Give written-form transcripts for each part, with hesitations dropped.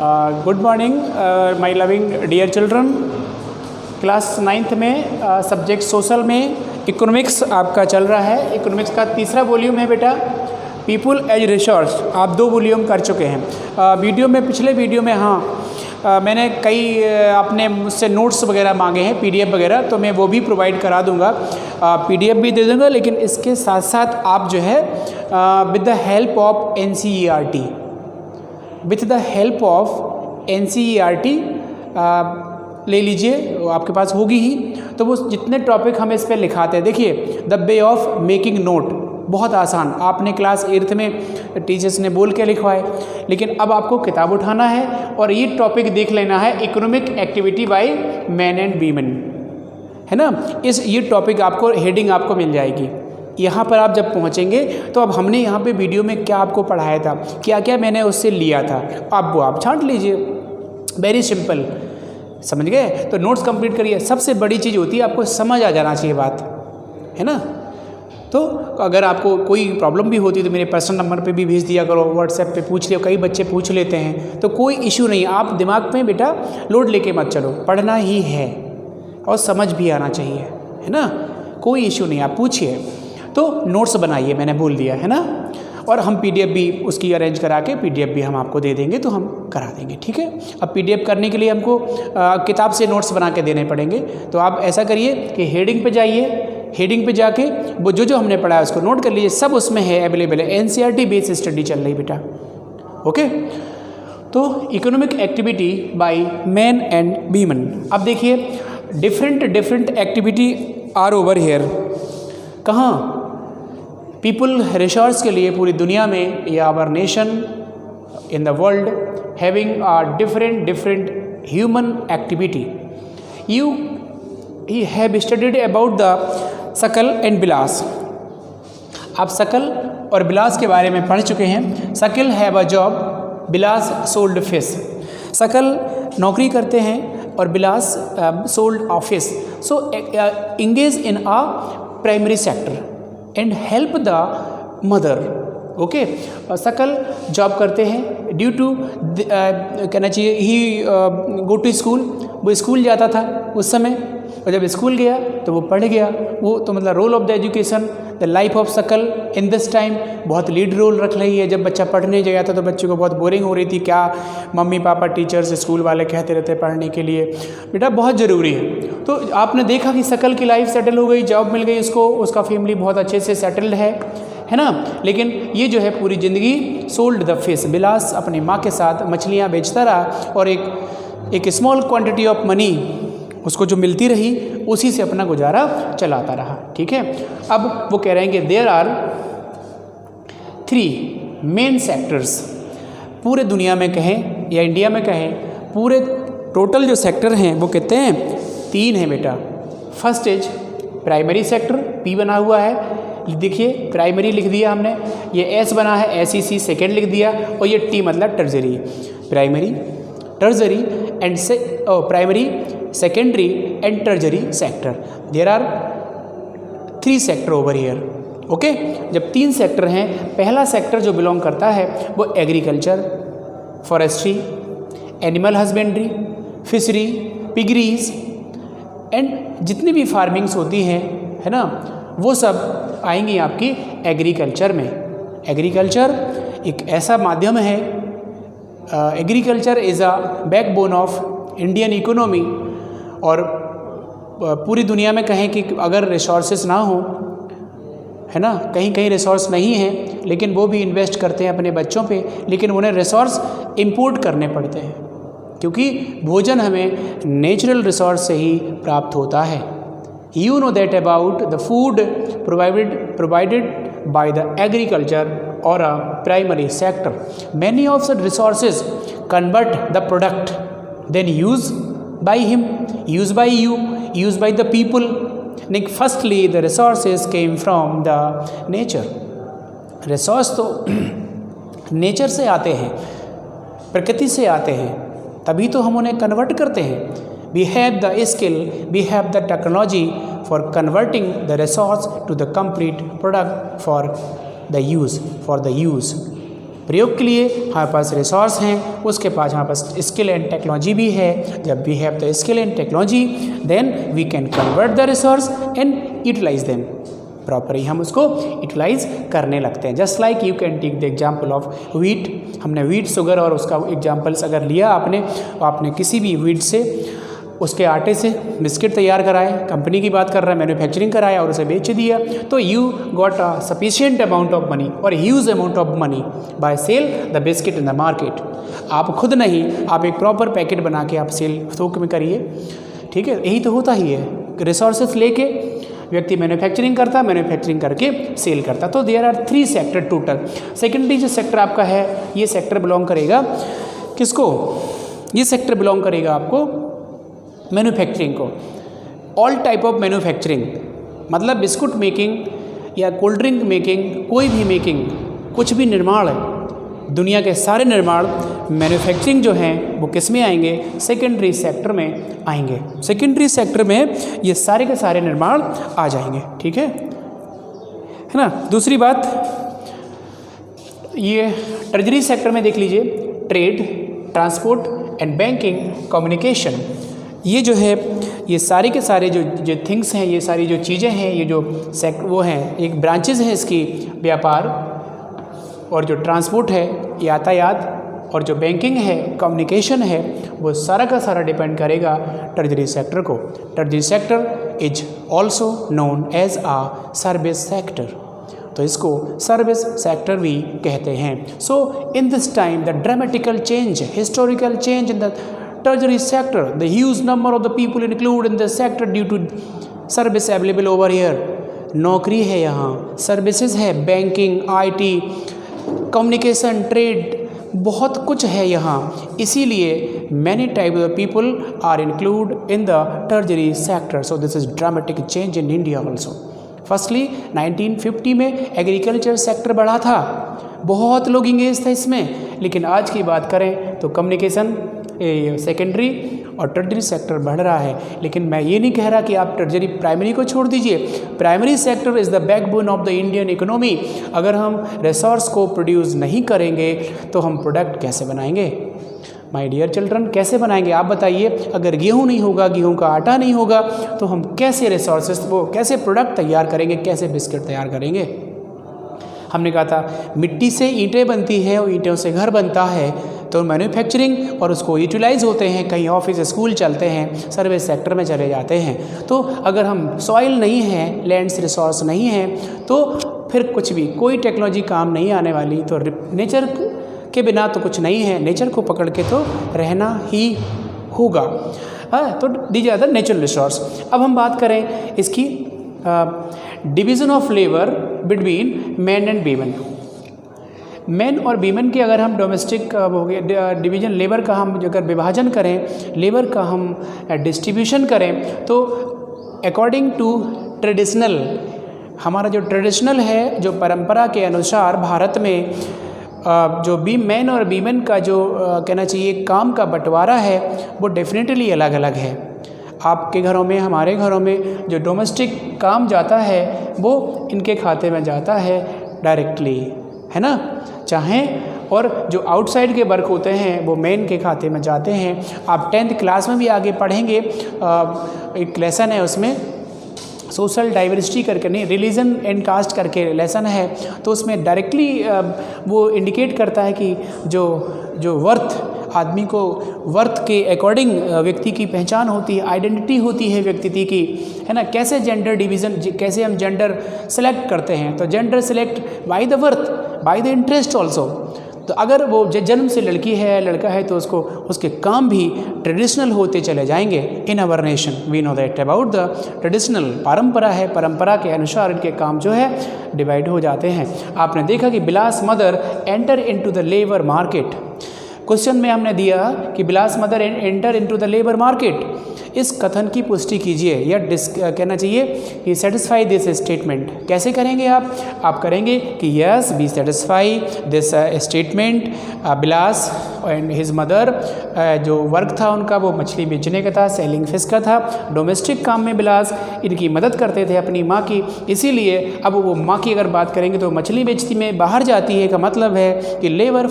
Good morning my loving dear children. Class 9th में subject social में economics आपका चल रहा है। इकोनॉमिक्स का तीसरा वॉल्यूम है बेटा, पीपल एज रिसोर्स। आप 2 वॉल्यूम कर चुके हैं। वीडियो में, पिछले वीडियो में मैंने कई आपने मुझसे नोट्स वगैरह मांगे हैं, पीडीएफ वगैरह, तो मैं वो भी प्रोवाइड करा दूंगा, पीडीएफ भी दे दूंगा। लेकिन इसके साथ साथ आप जो है with the help of NCERT, with the help of NCERT ले लीजिए, वो आपके पास होगी ही। तो वो जितने टॉपिक हम इस पर लिखाते हैं, देखिए the way of making note, बहुत आसान। आपने क्लास 8th में टीचर्स ने बोल के लिखवाए, लेकिन अब आपको किताब उठाना है और ये टॉपिक देख लेना है, economic activity by man and women, है ना। ये टॉपिक आपको, हेडिंग आपको मिल जाएगी। यहाँ पर आप जब पहुँचेंगे तो अब हमने यहाँ पे वीडियो में क्या आपको पढ़ाया था, क्या क्या मैंने उससे लिया था, अब वो आप छांट लीजिए। वेरी सिंपल, समझ गए। तो नोट्स कंप्लीट करिए। सबसे बड़ी चीज़ होती है आपको समझ आ जाना चाहिए बात, है ना। तो अगर आपको कोई प्रॉब्लम भी होती है तो मेरे पर्सनल नंबर पे भी भेज दिया करो, व्हाट्सएप पे पूछ लियो। कई बच्चे पूछ लेते हैं, तो कोई इशू नहीं। आप दिमाग में बेटा लोड लेके मत चलो, पढ़ना ही है और समझ भी आना चाहिए, है ना। कोई इशू नहीं, आप पूछिए। तो नोट्स बनाइए, मैंने बोल दिया, है ना। और हम पीडीएफ भी उसकी अरेंज करा के पीडीएफ भी हम आपको दे देंगे, तो हम करा देंगे, ठीक है। अब पीडीएफ करने के लिए हमको किताब से नोट्स बना के देने पड़ेंगे। तो आप ऐसा करिए कि हेडिंग पे जाइए, हेडिंग पे जाके वो जो हमने पढ़ा है उसको नोट कर लीजिए। सब उसमें है, अवेलेबल है। एनसीईआरटी बेस्ड स्टडी चल रही बेटा, ओके। तो economic activity by man and women. अब देखिए different activity are over here. कहाँ? पीपल रिसोर्स के लिए पूरी दुनिया में, या our nation in the world having a different human activity. You have studied about the Sakal and Bilas. आप सकल और बिलास के बारे में पढ़ चुके हैं। सकल have a job, Bilas sold fish. सकल नौकरी करते हैं और Bilas sold a fish. So engage in a primary sector and help the mother, okay. सकल जॉब करते हैं ड्यू टू कहना चाहिए ही गो टू स्कूल। वो स्कूल जाता था उस समय, और जब स्कूल गया तो वो पढ़ गया। वो तो मतलब role of the education, the life of Sakal in this time बहुत लीड रोल रख रही है। जब बच्चा पढ़ने गया था तो बच्चे को बहुत बोरिंग हो रही थी, क्या मम्मी पापा टीचर्स स्कूल वाले कहते रहते पढ़ने के लिए। बेटा बहुत ज़रूरी है। तो आपने देखा कि सकल की लाइफ सेटल हो गई, जॉब मिल गई उसको, उसका फैमिली बहुत अच्छे से सेटल्ड है ना। लेकिन ये जो है पूरी ज़िंदगी सोल्ड द फिश, बिलास अपनी माँ के साथ मछलियाँ बेचता रहा, और एक स्मॉल क्वांटिटी ऑफ मनी उसको जो मिलती रही उसी से अपना गुजारा चलाता रहा, ठीक है। अब वो कह रहे हैं कि देयर आर 3 मेन सेक्टर्स। पूरे दुनिया में कहें या इंडिया में कहें, पूरे टोटल जो सेक्टर हैं वो कहते हैं 3 हैं बेटा। First is primary sector, P बना हुआ है, देखिए प्राइमरी लिख दिया हमने, ये एस बना है, एसईसी सेकेंड लिख दिया, और ये टी मतलब tertiary. Primary, tertiary and primary, secondary and tertiary sector. There are 3 sector over here, okay. जब 3 सेक्टर हैं, पहला सेक्टर जो बिलोंग करता है वो agriculture, forestry, animal husbandry, fishery, piggeries and जितनी भी फार्मिंग्स होती हैं, है ना, वो सब आएंगी आपकी एग्रीकल्चर में। एग्रीकल्चर एक ऐसा माध्यम है, agriculture is a backbone of Indian economy. और पूरी दुनिया में कहें कि अगर रिसोर्सेज ना हो, है ना, कहीं कहीं रिसोर्स नहीं है, लेकिन वो भी इन्वेस्ट करते हैं अपने बच्चों पे, लेकिन उन्हें रिसोर्स इंपोर्ट करने पड़ते हैं, क्योंकि भोजन हमें नेचुरल रिसोर्स से ही प्राप्त होता है। You know that about the food provided by the agriculture or a primary sector. Many of the resources convert the product, then used by him, used by you, used by the people. Firstly, the resources came from the nature. Resource तो nature से आते हैं, प्रकृति से आते हैं, तभी तो हम उन्हें कन्वर्ट करते हैं। We have the skill, we have the technology for converting the resource to the complete product for the use. प्रयोग के लिए हमारे पास रिसोर्स हैं, उसके पास हमारे पास स्किल एंड टेक्नोलॉजी भी है। जब we have the skill and technology then we can convert the resource and utilize them properly, हम उसको यूटिलाइज करने लगते हैं। Just like you can take the example of wheat. हमने वीट, शुगर और उसका एग्जाम्पल्स अगर लिया आपने किसी भी वीट से, उसके आटे से बिस्किट तैयार कराए, कंपनी की बात कर रहा है, मैन्युफैक्चरिंग कराया और उसे बेच दिया, तो you got a sufficient amount of money और huge amount of money by sale the biscuit in the market. आप खुद नहीं, आप एक प्रॉपर पैकेट बना के आप सेल थोक में करिए, ठीक है। यही तो होता ही है, रिसोर्सेस लेके व्यक्ति मैन्युफैक्चरिंग करता, मैन्युफैक्चरिंग करके सेल करता। तो there are 3 sector total. Secondary जो सेक्टर आपका है, ये सेक्टर बिलोंग करेगा किसको? ये सेक्टर बिलोंग करेगा आपको मैन्युफैक्चरिंग को। ऑल टाइप ऑफ मैन्युफैक्चरिंग, मतलब बिस्कुट मेकिंग या कोल्ड ड्रिंक मेकिंग, कोई भी मेकिंग, कुछ भी निर्माण है, दुनिया के सारे निर्माण मैन्युफैक्चरिंग जो हैं वो किस में आएंगे? सेकेंडरी सेक्टर में आएंगे। सेकेंडरी सेक्टर में ये सारे के सारे निर्माण आ जाएंगे, ठीक है ना। दूसरी बात, ये ट्रेजरी सेक्टर में देख लीजिए, trade, transport and banking, communication, ये जो है ये सारे के सारे जो थिंग्स हैं, ये सारी जो चीज़ें हैं, ये जो वो हैं, एक ब्रांचेज हैं इसकी, व्यापार और जो ट्रांसपोर्ट है, यातायात, और जो बैंकिंग है, कम्युनिकेशन है, वो सारा का सारा डिपेंड करेगा ट्रेजरी सेक्टर को। Treasury sector is also known as a service sector, तो इसको सर्विस सेक्टर भी कहते हैं। So in this time the dramatical change, historical change in the treasury sector, the huge number of the people included in the sector due to service available over here। नौकरी है यहाँ, services है, banking, IT, communication, trade, बहुत कुछ है यहाँ, इसीलिए many type of people are included in the treasury sector। So this is dramatic change in India also। Firstly 1950 में एग्रीकल्चर सेक्टर बढ़ा था, बहुत लोग इंगेज थे इसमें, लेकिन आज की बात करें तो कम्युनिकेशन, सेकेंडरी और ट्रेजरी सेक्टर बढ़ रहा है। लेकिन मैं ये नहीं कह रहा कि आप ट्रेजरी प्राइमरी को छोड़ दीजिए। Primary sector is the backbone of the Indian economy. अगर हम रिसोर्स को प्रोड्यूस नहीं करेंगे तो हम प्रोडक्ट कैसे बनाएंगे? माय डियर चिल्ड्रन, कैसे बनाएंगे आप बताइए? अगर गेहूँ नहीं होगा, गेहूँ का आटा नहीं होगा, तो हम कैसे रिसोर्सेस, वो कैसे प्रोडक्ट तैयार करेंगे, कैसे बिस्किट तैयार करेंगे? हमने कहा था मिट्टी से ईंटें बनती हैं और ईंटों से घर बनता है, तो मैन्युफैक्चरिंग और उसको यूटिलाइज होते हैं, कहीं ऑफिस स्कूल चलते हैं, सर्विस सेक्टर में चले जाते हैं। तो अगर हम सॉइल नहीं है, लैंड्स रिसोर्स नहीं है, तो फिर कुछ भी, कोई टेक्नोलॉजी काम नहीं आने वाली। तो नेचर के बिना तो कुछ नहीं है, नेचर को पकड़ के तो रहना ही होगा। हाँ, तो these are the natural resource. अब हम बात करें इसकी division of labour between man and women. Man और वीमेन के अगर हम डोमेस्टिक डिवीज़न, लेबर का हम अगर विभाजन करें, लेबर का हम डिस्ट्रीब्यूशन करें, तो अकॉर्डिंग टू ट्रेडिशनल, हमारा जो ट्रेडिशनल है, जो परंपरा के अनुसार भारत में जो मैन और वीमेन का जो कहना चाहिए काम का बंटवारा है, वो डेफिनेटली अलग अलग है। आपके घरों में, हमारे घरों में जो डोमेस्टिक काम जाता है वो इनके खाते में जाता है डायरेक्टली, है ना, चाहें, और जो आउटसाइड के वर्क होते हैं वो मेन के खाते में जाते हैं। आप 10th क्लास में भी आगे पढ़ेंगे, एक लेसन है उसमें सोशल डाइवर्सिटी करके, नहीं, रिलीजन एंड कास्ट करके लेसन है, तो उसमें डायरेक्टली वो इंडिकेट करता है कि जो वर्थ, आदमी को वर्थ के अकॉर्डिंग व्यक्ति की पहचान होती है, आइडेंटिटी होती है व्यक्ति की, है ना। कैसे जेंडर डिवीज़न, कैसे हम जेंडर सेलेक्ट करते हैं, तो gender select by the worth, by the interest also. तो अगर वो जन्म से लड़की है, लड़का है, तो उसको उसके काम भी ट्रेडिशनल होते चले जाएंगे। In our nation we know that about the traditional, परंपरा है, परंपरा के अनुसार इनके काम जो है डिवाइड हो जाते हैं। आपने देखा कि Bilas mother enter into the labour market. Question में हमने दिया कि Bilas mother enter into the labour market, इस कथन की पुष्टि कीजिए या कहना चाहिए कि सेटिस्फाई दिस स्टेटमेंट। कैसे करेंगे आप करेंगे कि yes be satisfy this statement. Bilas and his mother, जो वर्क था उनका वो मछली बेचने का था, सेलिंग फिश का था। डोमेस्टिक काम में बिलास इनकी मदद करते थे अपनी माँ की, इसीलिए अब वो माँ की अगर बात करेंगे तो मछली बेचती में बाहर जाती है का मतलब है कि लेबर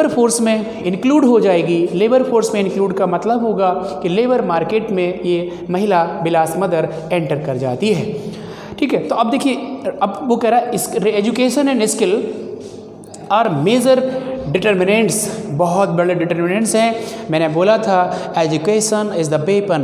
फोर्स में इंक्लूड हो जाएगी। लेबर फोर्स में इंक्लूड का मतलब होगा कि लेबर मार्केट में ये महिला बिलास मदर एंटर कर जाती है। ठीक है, तो अब देखिए, अब वो कह रहा है education and skill are major determinants, बहुत बड़े डिटर्मिनेंट्स हैं। मैंने बोला था एजुकेशन इज़ द वेपन,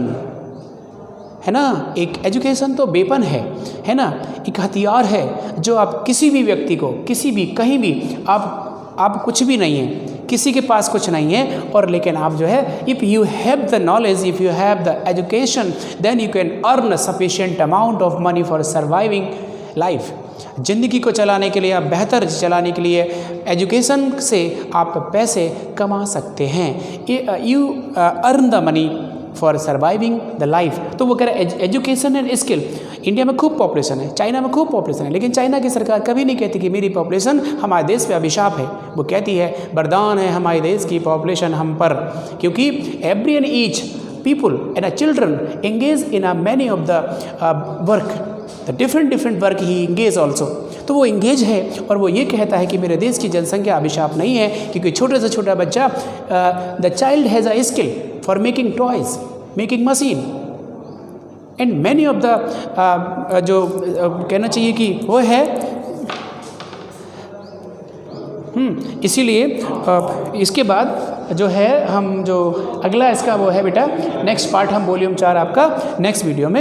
है ना। एक एजुकेशन तो वेपन है ना, एक हथियार है जो आप किसी भी व्यक्ति को, किसी भी कहीं भी, आप कुछ भी नहीं है, किसी के पास कुछ नहीं है, और लेकिन आप जो है if you have the knowledge, if you have the education, then you can earn sufficient amount of money for surviving life. ज़िंदगी को चलाने के लिए, आप बेहतर चलाने के लिए एजुकेशन से आप पैसे कमा सकते हैं। You earn the money for surviving the life. तो वो कह रहे हैं एजुकेशन एंड स्किल। इंडिया में खूब पॉपुलेशन है, चाइना में खूब पॉपुलेशन है, लेकिन चाइना की सरकार कभी नहीं कहती कि मेरी पॉपुलेशन हमारे देश पे अभिशाप है। वो कहती है वरदान है हमारे देश की पॉपुलेशन हम पर, क्योंकि every and each people and children engage in many of the work, the different work he engage also. तो वो इंगेज है और वो ये कहता है कि मेरे देश की जनसंख्या अभिशाप नहीं है, क्योंकि छोटे से छोटा बच्चा, the child has a skill for making toys, making machine and many of the जो कहना चाहिए कि वो है। इसीलिए इसके बाद जो है हम जो अगला इसका वो है बेटा नेक्स्ट पार्ट, हम वॉल्यूम 4 आपका नेक्स्ट वीडियो में